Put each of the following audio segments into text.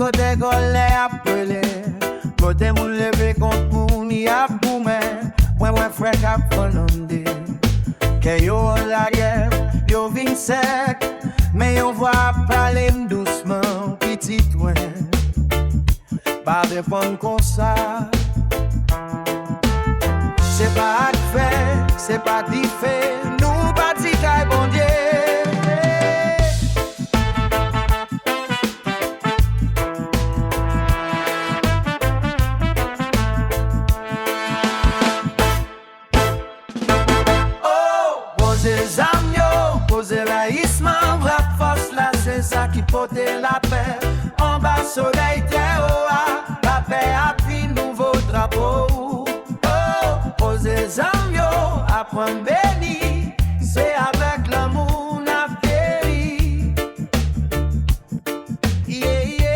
côté golé appelé. Côté moun levé contre moun y a boumé. Moi frère cap fondé. Que yo la guerre, yo vin sec. Mais on va parler doucement, petit ouin. Pas répondre comme ça. C'est pas à faire, c'est pas d'y faire. Nous pas d'y caille bon Dieu. Posez l'haïssement, rap force là, c'est ça qui porte la paix. En bas soleil très haut, la paix a pris nouveau drapeau. Oh, posez zambio, apprendre béni, c'est avec l'amour n'a péri. Yeah, yeah.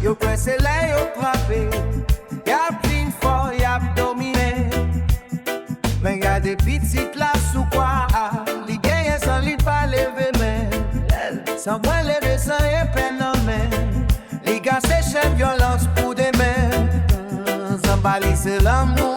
Yo pressé là, yo frappé. Y'a pris fort, y'a dominé. Mais y'a des petites là sous quoi. Les gagnants sans lit pas lever mais sans moi lever sans rien peine en main. Les gars c'est chef violence pour des mains. Sans baliser l'amour.